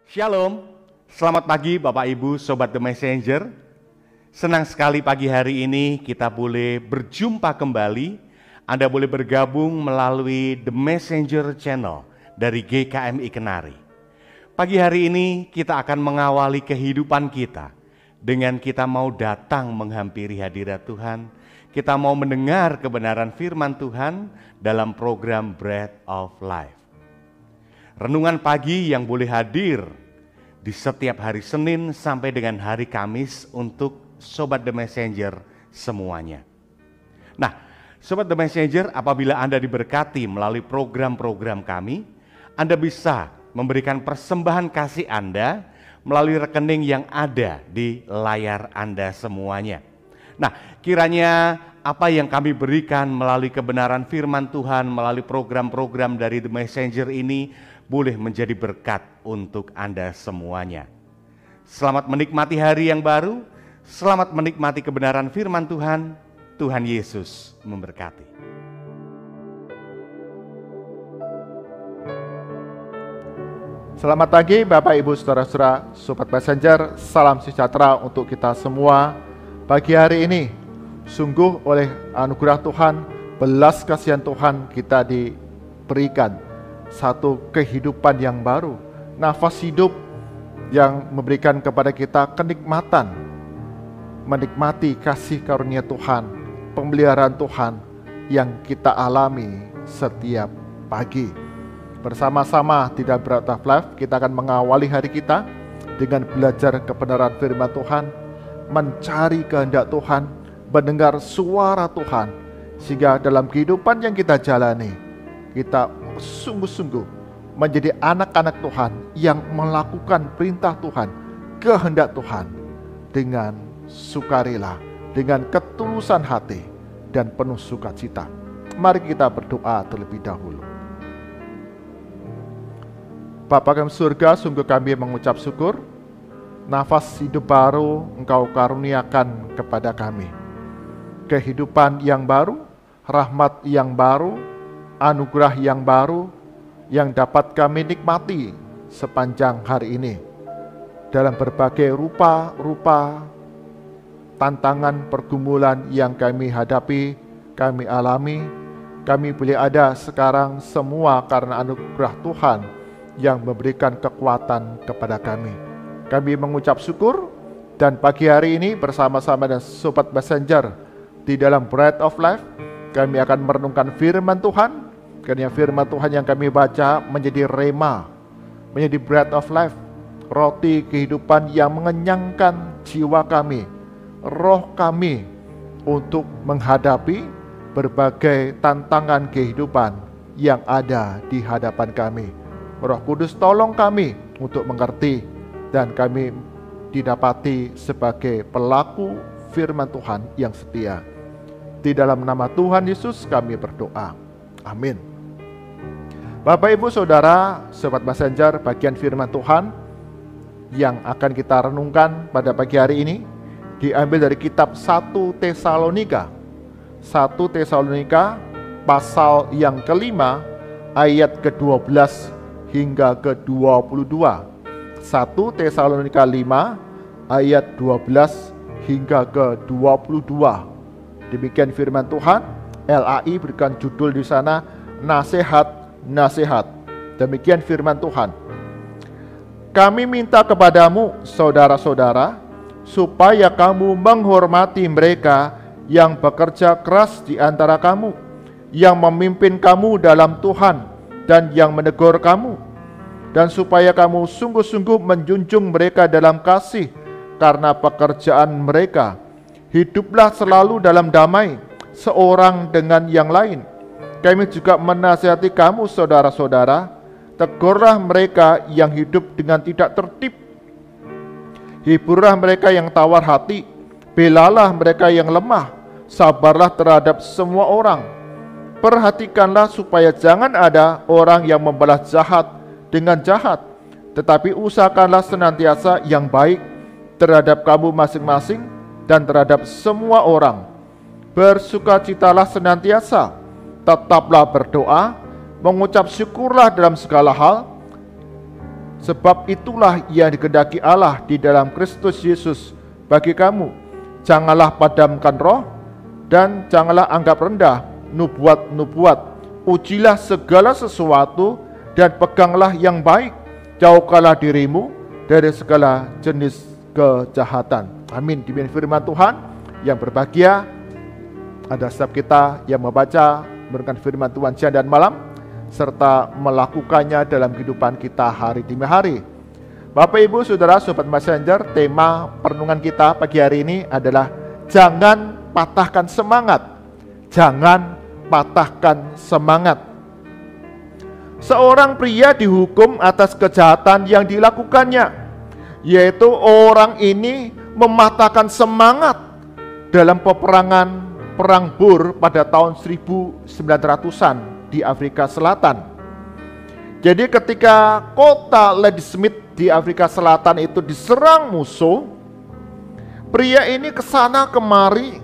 Shalom, selamat pagi Bapak Ibu Sobat The Messenger. Senang sekali pagi hari ini kita boleh berjumpa kembali. Anda boleh bergabung melalui The Messenger Channel dari GKMI Kenari. Pagi hari ini kita akan mengawali kehidupan kita dengan kita mau datang menghampiri hadirat Tuhan. Kita mau mendengar kebenaran firman Tuhan dalam program Bread of Life. Renungan pagi yang boleh hadir di setiap hari Senin sampai dengan hari Kamis untuk Sobat The Messenger semuanya. Nah, Sobat The Messenger, apabila Anda diberkati melalui program-program kami, Anda bisa memberikan persembahan kasih Anda melalui rekening yang ada di layar Anda semuanya. Nah, kiranya apa yang kami berikan melalui kebenaran firman Tuhan, melalui program-program dari The Messenger ini boleh menjadi berkat untuk Anda semuanya. Selamat menikmati hari yang baru, selamat menikmati kebenaran firman Tuhan. Tuhan Yesus memberkati. Selamat pagi Bapak Ibu Saudara-saudara Sobat Messenger, salam sejahtera untuk kita semua. Pagi hari ini, sungguh oleh anugerah Tuhan, belas kasihan Tuhan kita diberikan satu kehidupan yang baru, nafas hidup yang memberikan kepada kita kenikmatan, menikmati kasih karunia Tuhan, pemeliharaan Tuhan yang kita alami setiap pagi. Bersama-sama di dalam Bread of Life, kita akan mengawali hari kita dengan belajar kebenaran firman Tuhan, mencari kehendak Tuhan, mendengar suara Tuhan, sehingga dalam kehidupan yang kita jalani, kita sungguh-sungguh menjadi anak-anak Tuhan yang melakukan perintah Tuhan, kehendak Tuhan dengan sukarela, dengan ketulusan hati dan penuh sukacita. Mari kita berdoa terlebih dahulu. Bapa kami surga, sungguh kami mengucap syukur, nafas hidup baru Engkau karuniakan kepada kami. Kehidupan yang baru, rahmat yang baru, anugerah yang baru yang dapat kami nikmati sepanjang hari ini. Dalam berbagai rupa-rupa tantangan pergumulan yang kami hadapi, kami alami, kami boleh ada sekarang semua karena anugerah Tuhan yang memberikan kekuatan kepada kami. Kami mengucap syukur dan pagi hari ini bersama-sama dengan Sobat Messenger di dalam Bread of Life, kami akan merenungkan firman Tuhan. Karena firman Tuhan yang kami baca menjadi rema, menjadi bread of life, roti kehidupan yang mengenyangkan jiwa kami, roh kami untuk menghadapi berbagai tantangan kehidupan yang ada di hadapan kami. Roh Kudus tolong kami untuk mengerti dan kami didapati sebagai pelaku firman Tuhan yang setia. Di dalam nama Tuhan Yesus kami berdoa. Amin. Bapak Ibu Saudara Sobat Messenger, bagian firman Tuhan yang akan kita renungkan pada pagi hari ini diambil dari kitab 1 Tesalonika. 1 Tesalonika pasal yang kelima ayat ke-12 hingga ke-22. 1 Tesalonika 5 ayat 12 hingga ke-22. Demikian firman Tuhan. LAI berikan judul di sana, nasihat. Demikian firman Tuhan. Kami minta kepadamu saudara-saudara, supaya kamu menghormati mereka yang bekerja keras di antara kamu, yang memimpin kamu dalam Tuhan dan yang menegur kamu, dan supaya kamu sungguh-sungguh menjunjung mereka dalam kasih karena pekerjaan mereka. Hiduplah selalu dalam damai seorang dengan yang lain. Kami juga menasihati kamu saudara-saudara, tegurlah mereka yang hidup dengan tidak tertib, hiburlah mereka yang tawar hati, belalah mereka yang lemah, sabarlah terhadap semua orang. Perhatikanlah supaya jangan ada orang yang membalas jahat dengan jahat, tetapi usahakanlah senantiasa yang baik terhadap kamu masing-masing dan terhadap semua orang. Bersukacitalah senantiasa, tetaplah berdoa, mengucap syukurlah dalam segala hal, Sebab itulah yang dikehendaki Allah di dalam Kristus Yesus bagi kamu. Janganlah padamkan roh, dan janganlah anggap rendah nubuat-nubuat. Ujilah segala sesuatu, dan peganglah yang baik. Jauhkanlah dirimu dari segala jenis kejahatan. Amin. Demikian firman Tuhan. Yang berbahagia ada setiap kita yang membaca, memberikan firman Tuhan siang dan malam, serta melakukannya dalam kehidupan kita hari demi hari. Bapak, Ibu, Saudara, Sobat Messenger, tema perenungan kita pagi hari ini adalah jangan patahkan semangat. Jangan patahkan semangat. Seorang pria dihukum atas kejahatan yang dilakukannya, yaitu orang ini mematahkan semangat dalam peperangan Perang Boer pada tahun 1900-an di Afrika Selatan. Jadi ketika kota Ladysmith di Afrika Selatan itu diserang musuh, pria ini kesana kemari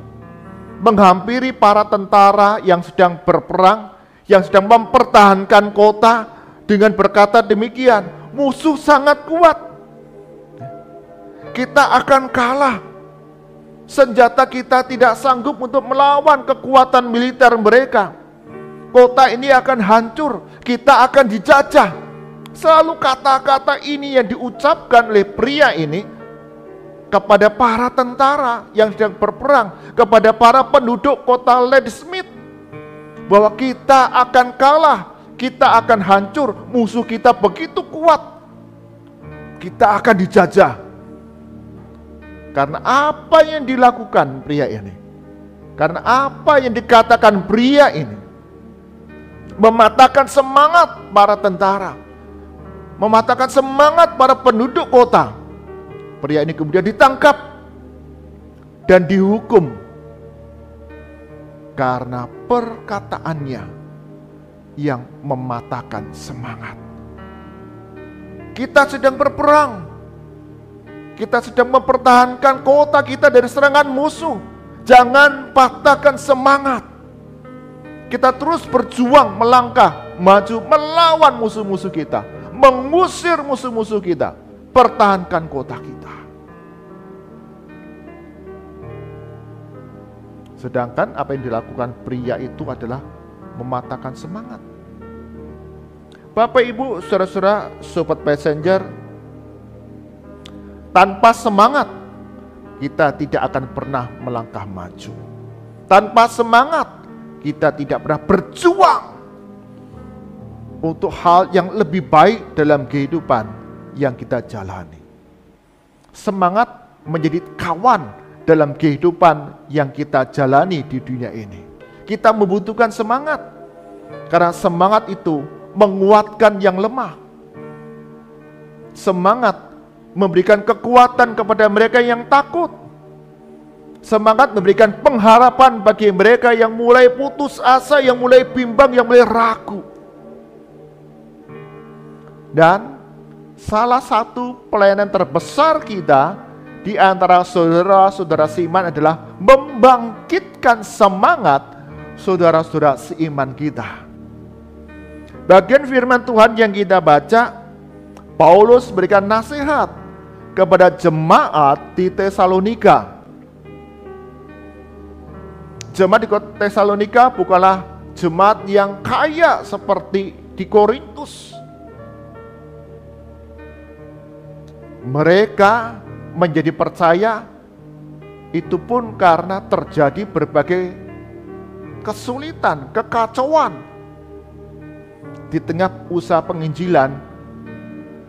menghampiri para tentara yang sedang berperang, yang sedang mempertahankan kota, dengan berkata demikian, musuh sangat kuat, kita akan kalah. Senjata kita tidak sanggup untuk melawan kekuatan militer mereka. Kota ini akan hancur, kita akan dijajah. Selalu kata-kata ini yang diucapkan oleh pria ini kepada para tentara yang sedang berperang, kepada para penduduk kota Ladysmith, bahwa kita akan kalah, kita akan hancur, musuh kita begitu kuat, kita akan dijajah. Karena apa yang dilakukan pria ini, karena apa yang dikatakan pria ini, mematahkan semangat para tentara, mematahkan semangat para penduduk kota. Pria ini kemudian ditangkap dan dihukum karena perkataannya yang mematahkan semangat. Kita sedang berperang, kita sedang mempertahankan kota kita dari serangan musuh. Jangan patahkan semangat. Kita terus berjuang, melangkah, maju, melawan musuh-musuh kita, mengusir musuh-musuh kita, pertahankan kota kita. Sedangkan apa yang dilakukan pria itu adalah mematahkan semangat. Bapak, Ibu, saudara-saudara, Sobat Messenger, tanpa semangat, kita tidak akan pernah melangkah maju. Tanpa semangat, kita tidak pernah berjuang untuk hal yang lebih baik dalam kehidupan yang kita jalani. Semangat menjadi kawan dalam kehidupan yang kita jalani di dunia ini. Kita membutuhkan semangat, karena semangat itu menguatkan yang lemah. Semangat memberikan kekuatan kepada mereka yang takut. Semangat memberikan pengharapan bagi mereka yang mulai putus asa, yang mulai bimbang, yang mulai ragu. Dan salah satu pelayanan terbesar kita di antara saudara-saudara seiman adalah membangkitkan semangat saudara-saudara seiman kita. Bagian firman Tuhan yang kita baca, Paulus berikan nasihat kepada jemaat di Tesalonika. Jemaat di Tesalonika bukanlah jemaat yang kaya seperti di Korintus. Mereka menjadi percaya itu pun karena terjadi berbagai kesulitan, kekacauan. Di tengah usaha penginjilan,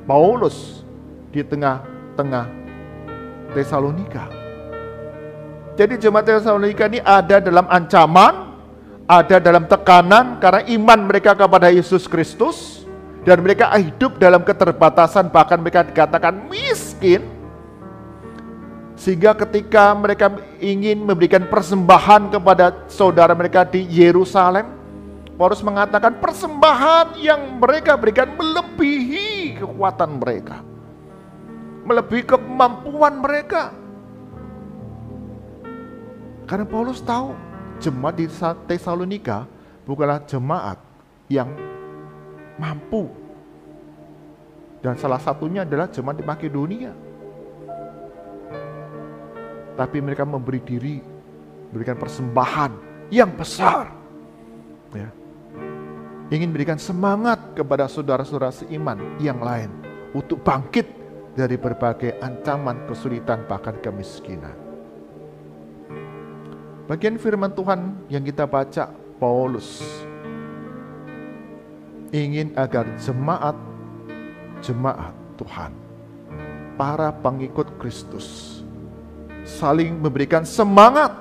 Paulus di tengah Tesalonika. Jadi jemaat Tesalonika ini ada dalam ancaman, ada dalam tekanan karena iman mereka kepada Yesus Kristus, dan mereka hidup dalam keterbatasan, bahkan mereka dikatakan miskin. Sehingga ketika mereka ingin memberikan persembahan kepada saudara mereka di Yerusalem, Paulus mengatakan persembahan yang mereka berikan melebihi kekuatan mereka, melebihi kemampuan mereka. Karena Paulus tahu jemaat di Tesalonika bukanlah jemaat yang mampu. Dan salah satunya adalah jemaat di Makedonia. Tapi mereka memberi diri, memberikan persembahan yang besar. Ya. Ingin berikan semangat kepada saudara-saudara seiman yang lain untuk bangkit dari berbagai ancaman, kesulitan, bahkan kemiskinan. Bagian firman Tuhan yang kita baca, Paulus ingin agar jemaat Tuhan, para pengikut Kristus, saling memberikan semangat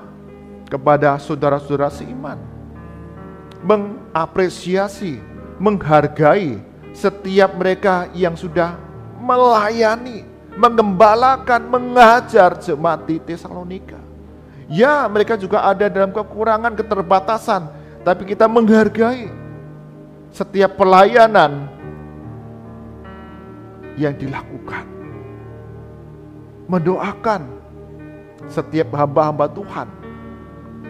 kepada saudara-saudara seiman, mengapresiasi, menghargai setiap mereka yang sudah melayani, mengembalakan, mengajar jemaat di Tesalonika. Ya, mereka juga ada dalam kekurangan, keterbatasan, tapi kita menghargai setiap pelayanan yang dilakukan. Mendoakan setiap hamba-hamba Tuhan,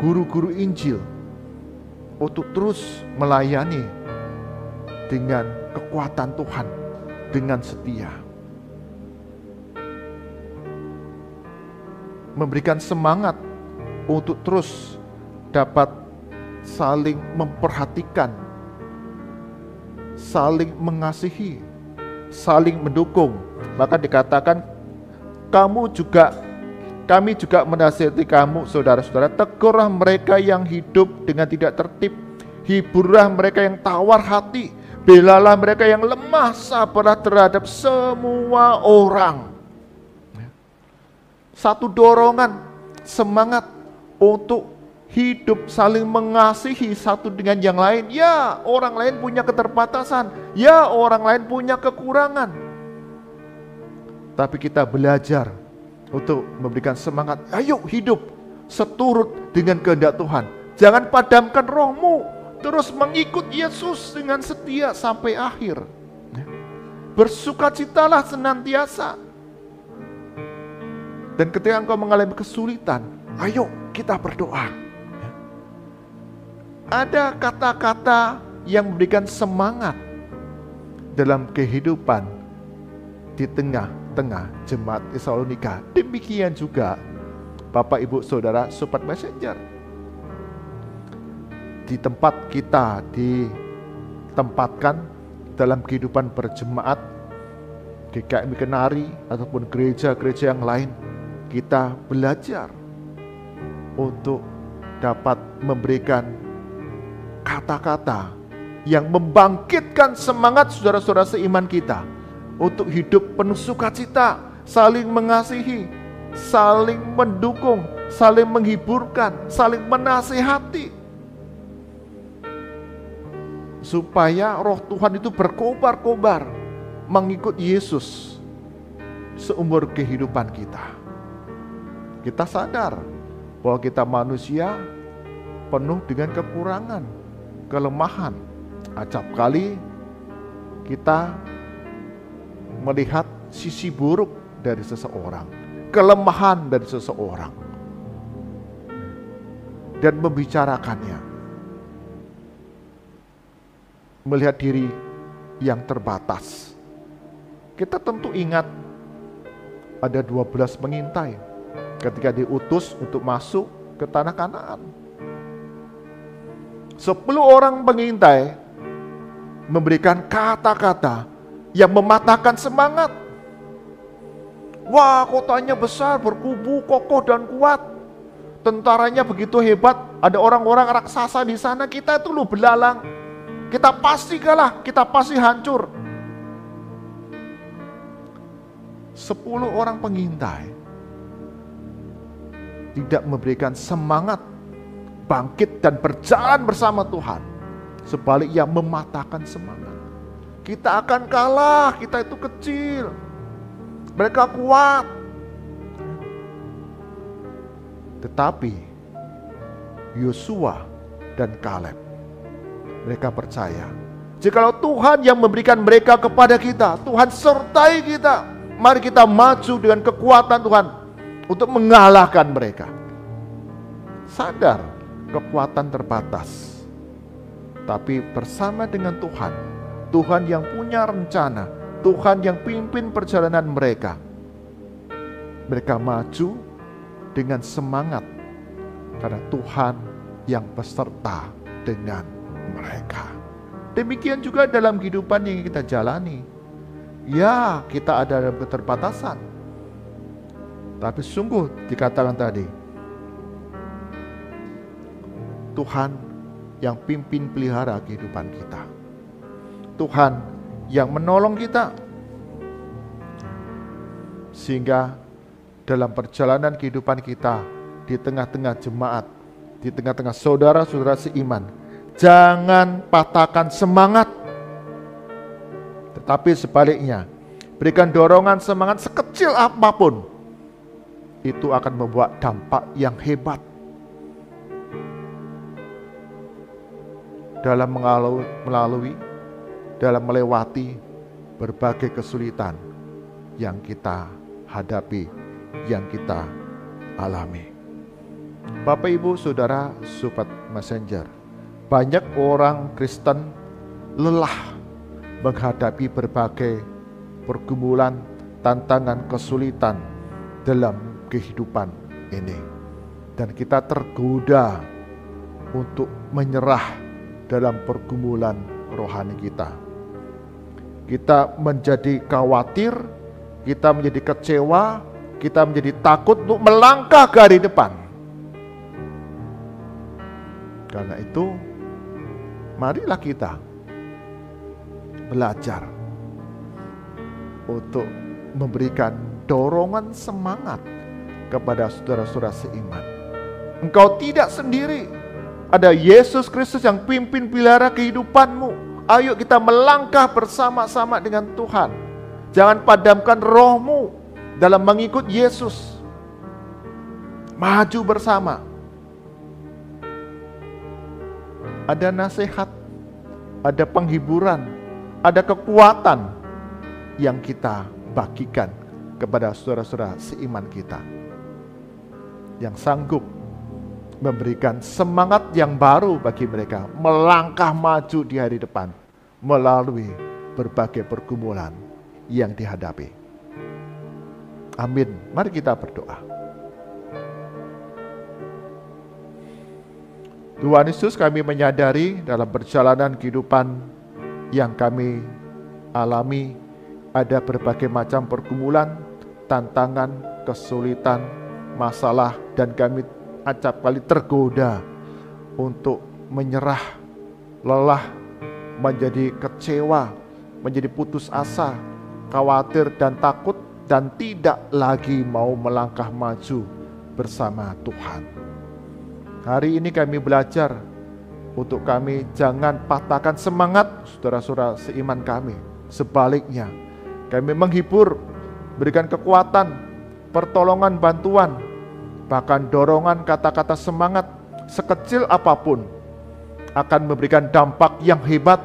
guru-guru Injil, untuk terus melayani dengan kekuatan Tuhan, dengan setia. Memberikan semangat untuk terus dapat saling memperhatikan, saling mengasihi, saling mendukung. Maka dikatakan, kami juga menasihati kamu, saudara-saudara, tegurlah mereka yang hidup dengan tidak tertib, hiburlah mereka yang tawar hati, belalah mereka yang lemah, sabarlah terhadap semua orang. Satu dorongan, semangat untuk hidup saling mengasihi satu dengan yang lain. Ya, orang lain punya keterbatasan, ya, orang lain punya kekurangan, tapi kita belajar untuk memberikan semangat. Ayo hidup seturut dengan kehendak Tuhan. Jangan padamkan rohmu, terus mengikut Yesus dengan setia sampai akhir. Bersukacitalah senantiasa. Dan ketika engkau mengalami kesulitan, ayo kita berdoa. Ada kata-kata yang memberikan semangat dalam kehidupan di tengah-tengah jemaat Tesalonika. Demikian juga Bapak Ibu Saudara Sobat Messenger. Di tempat kita ditempatkan dalam kehidupan berjemaat, GKMI Kenari ataupun gereja-gereja yang lain, kita belajar untuk dapat memberikan kata-kata yang membangkitkan semangat saudara-saudara seiman kita untuk hidup penuh sukacita, saling mengasihi, saling mendukung, saling menghiburkan, saling menasihati, supaya roh Tuhan itu berkobar-kobar mengikut Yesus seumur kehidupan kita. Kita sadar bahwa kita manusia penuh dengan kekurangan, kelemahan. Acap kali kita melihat sisi buruk dari seseorang, kelemahan dari seseorang, dan membicarakannya. Melihat diri yang terbatas. Kita tentu ingat ada 12 pengintai ketika diutus untuk masuk ke tanah Kanaan. 10 orang pengintai memberikan kata-kata yang mematahkan semangat. Wah, kotanya besar, berkubu, kokoh dan kuat. Tentaranya begitu hebat, ada orang-orang raksasa di sana, kita itu loh belalang. Kita pasti kalah, kita pasti hancur. 10 orang pengintai tidak memberikan semangat bangkit dan berjalan bersama Tuhan. Sebaliknya mematahkan semangat. Kita akan kalah, kita itu kecil, mereka kuat. Tetapi Yosua dan Kaleb, mereka percaya, jikalau Tuhan yang memberikan mereka kepada kita, Tuhan sertai kita, mari kita maju dengan kekuatan Tuhan untuk mengalahkan mereka. Sadar kekuatan terbatas, tapi bersama dengan Tuhan, Tuhan yang punya rencana, Tuhan yang pimpin perjalanan mereka. Mereka maju dengan semangat karena Tuhan yang beserta dengan mereka. Demikian juga dalam kehidupan yang kita jalani. Ya, kita ada dalam keterbatasan. Tapi sungguh dikatakan tadi, Tuhan yang pimpin pelihara kehidupan kita. Tuhan yang menolong kita. Sehingga dalam perjalanan kehidupan kita, di tengah-tengah jemaat, di tengah-tengah saudara-saudara seiman, jangan patahkan semangat. Tetapi sebaliknya, berikan dorongan semangat sekecil apapun. Itu akan membuat dampak yang hebat dalam melewati berbagai kesulitan yang kita hadapi, yang kita alami. Bapak, Ibu, Saudara, Sobat Messenger, banyak orang Kristen lelah menghadapi berbagai pergumulan, tantangan, kesulitan dalam kehidupan ini. Dan kita tergoda untuk menyerah dalam pergumulan rohani kita. Kita menjadi khawatir, kita menjadi kecewa, kita menjadi takut untuk melangkah ke hari depan. Karena itu, marilah kita belajar untuk memberikan dorongan semangat kepada saudara-saudara seiman. Engkau tidak sendiri. Ada Yesus Kristus yang pimpin pelihara kehidupanmu. Ayo kita melangkah bersama-sama dengan Tuhan. Jangan padamkan rohmu dalam mengikut Yesus. Maju bersama. Ada nasihat, ada penghiburan, ada kekuatan yang kita bagikan kepada saudara-saudara seiman kita, yang sanggup memberikan semangat yang baru bagi mereka melangkah maju di hari depan melalui berbagai pergumulan yang dihadapi. Amin. Mari kita berdoa. Tuhan Yesus, kami menyadari dalam perjalanan kehidupan yang kami alami ada berbagai macam pergumulan, tantangan, kesulitan, masalah, dan kami acap kali tergoda untuk menyerah, lelah, menjadi kecewa, menjadi putus asa, khawatir dan takut, dan tidak lagi mau melangkah maju bersama Tuhan. Hari ini kami belajar untuk kami jangan patahkan semangat saudara-saudara seiman kami. Sebaliknya, kami menghibur, berikan kekuatan, pertolongan, bantuan, bahkan dorongan kata-kata semangat sekecil apapun akan memberikan dampak yang hebat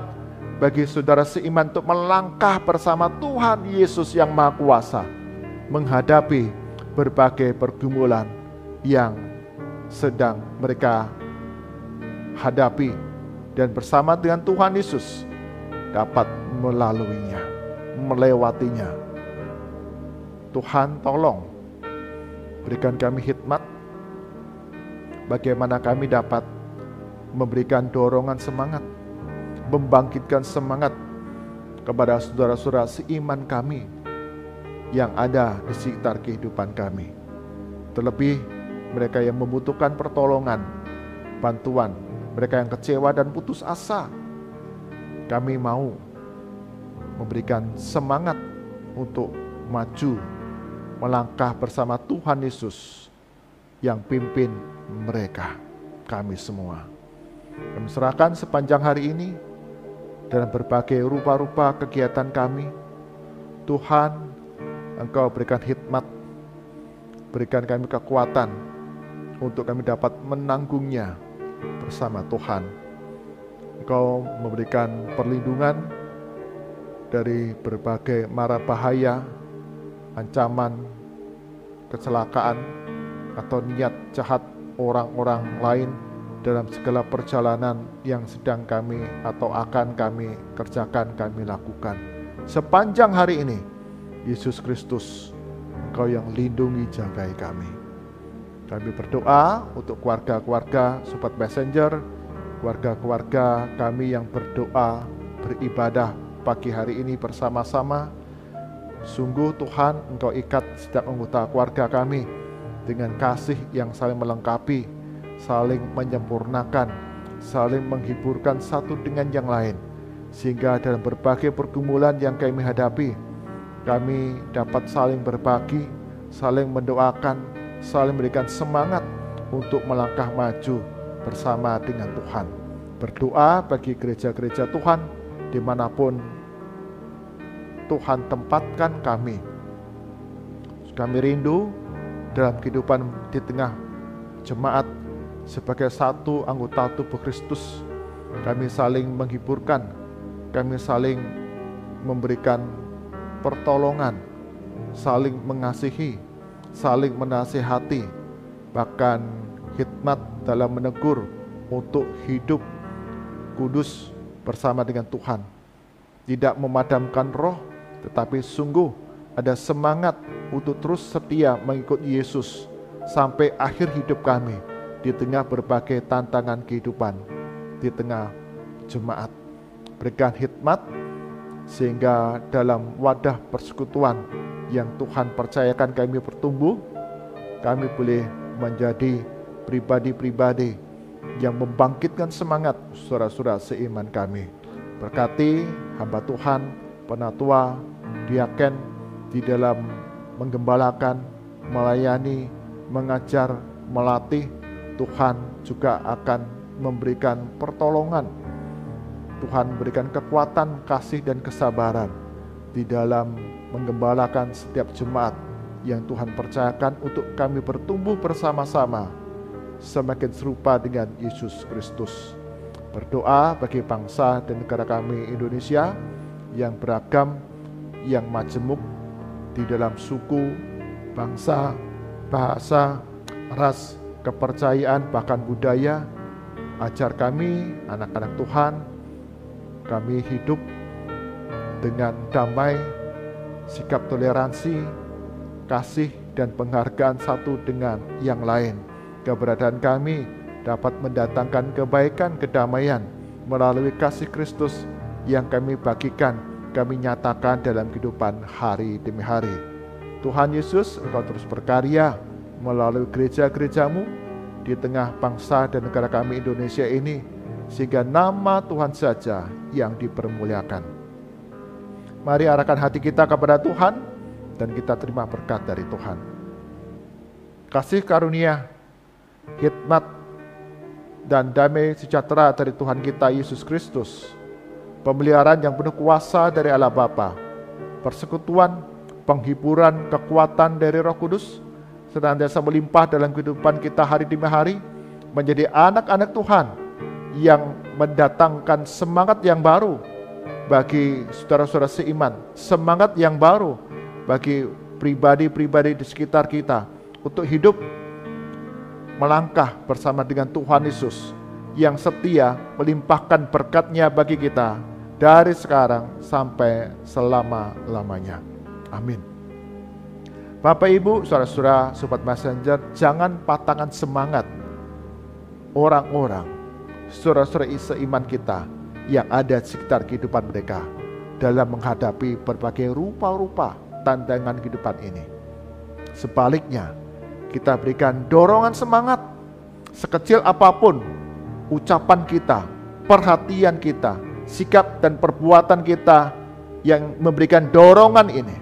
bagi saudara seiman untuk melangkah bersama Tuhan Yesus yang Maha Kuasa menghadapi berbagai pergumulan yang sedang mereka hadapi, dan bersama dengan Tuhan Yesus dapat melaluinya, melewatinya. Tuhan, tolong berikan kami hikmat bagaimana kami dapat memberikan dorongan semangat, membangkitkan semangat kepada saudara-saudara seiman kami yang ada di sekitar kehidupan kami. Terlebih mereka yang membutuhkan pertolongan, bantuan, mereka yang kecewa dan putus asa. Kami mau memberikan semangat untuk maju, melangkah bersama Tuhan Yesus yang pimpin mereka, kami semua. Kami serahkan sepanjang hari ini dalam berbagai rupa-rupa kegiatan kami. Tuhan, Engkau berikan hikmat, berikan kami kekuatan untuk kami dapat menanggungnya bersama Tuhan. Engkau memberikan perlindungan dari berbagai mara bahaya, ancaman, kecelakaan, atau niat jahat orang-orang lain dalam segala perjalanan yang sedang kami atau akan kami kerjakan, kami lakukan. sepanjang hari ini. Yesus Kristus, Engkau yang lindungi jagai kami. Kami berdoa untuk keluarga-keluarga Sobat Messenger, keluarga-keluarga kami yang berdoa, beribadah pagi hari ini bersama-sama. Sungguh Tuhan, Engkau ikat setiap anggota keluarga kami dengan kasih yang saling melengkapi, saling menyempurnakan, saling menghiburkan satu dengan yang lain. Sehingga dalam berbagai pergumulan yang kami hadapi, kami dapat saling berbagi, saling mendoakan, saling memberikan semangat untuk melangkah maju bersama dengan Tuhan. Berdoa bagi gereja-gereja Tuhan dimanapun Tuhan tempatkan kami. Kami rindu dalam kehidupan di tengah jemaat sebagai satu anggota tubuh Kristus. Kami saling menghiburkan, kami saling memberikan pertolongan, saling mengasihi, saling menasihati, bahkan khidmat dalam menegur untuk hidup kudus bersama dengan Tuhan. Tidak memadamkan roh, tetapi sungguh ada semangat untuk terus setia mengikuti Yesus sampai akhir hidup kami di tengah berbagai tantangan kehidupan, di tengah jemaat. Berikan khidmat sehingga dalam wadah persekutuan yang Tuhan percayakan kami bertumbuh, kami boleh menjadi pribadi-pribadi yang membangkitkan semangat saudara-saudara seiman kami. Berkati hamba Tuhan, penatua, diaken di dalam menggembalakan, melayani, mengajar, melatih. Tuhan juga akan memberikan pertolongan. Tuhan memberikan kekuatan, kasih, dan kesabaran di dalam menggembalakan setiap jemaat yang Tuhan percayakan untuk kami bertumbuh bersama-sama semakin serupa dengan Yesus Kristus. Berdoa bagi bangsa dan negara kami Indonesia yang beragam, yang majemuk di dalam suku, bangsa, bahasa, ras, kepercayaan, bahkan budaya. Ajar kami, anak-anak Tuhan, kami hidup dengan damai, sikap toleransi, kasih, dan penghargaan satu dengan yang lain. Keberadaan kami dapat mendatangkan kebaikan, kedamaian melalui kasih Kristus yang kami bagikan, kami nyatakan dalam kehidupan hari demi hari. Tuhan Yesus, Engkau terus berkarya melalui gereja-gerejamu di tengah bangsa dan negara kami Indonesia ini, sehingga nama Tuhan saja yang dipermuliakan. Mari arahkan hati kita kepada Tuhan dan kita terima berkat dari Tuhan. Kasih karunia, hikmat, dan damai sejahtera dari Tuhan kita Yesus Kristus, pemeliharaan yang penuh kuasa dari Allah Bapa, persekutuan, penghiburan, kekuatan dari Roh Kudus, senantiasa melimpah dalam kehidupan kita hari demi hari, menjadi anak-anak Tuhan yang mendatangkan semangat yang baru bagi saudara-saudara seiman, semangat yang baru bagi pribadi-pribadi di sekitar kita untuk hidup melangkah bersama dengan Tuhan Yesus yang setia melimpahkan berkat-Nya bagi kita dari sekarang sampai selama-lamanya. Amin. Bapak Ibu, saudara-saudara, Sobat Messenger, jangan patahkan semangat orang-orang, saudara-saudara seiman kita yang ada di sekitar kehidupan mereka dalam menghadapi berbagai rupa-rupa tantangan kehidupan ini. Sebaliknya, kita berikan dorongan semangat sekecil apapun ucapan kita, perhatian kita, sikap dan perbuatan kita yang memberikan dorongan ini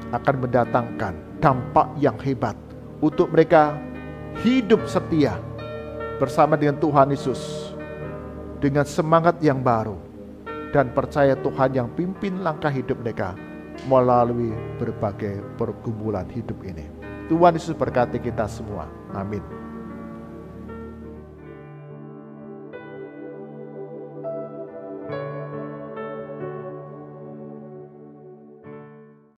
akan mendatangkan dampak yang hebat untuk mereka hidup setia bersama dengan Tuhan Yesus dengan semangat yang baru dan percaya Tuhan yang pimpin langkah hidup mereka melalui berbagai pergumulan hidup ini. Tuhan Yesus berkati kita semua. Amin.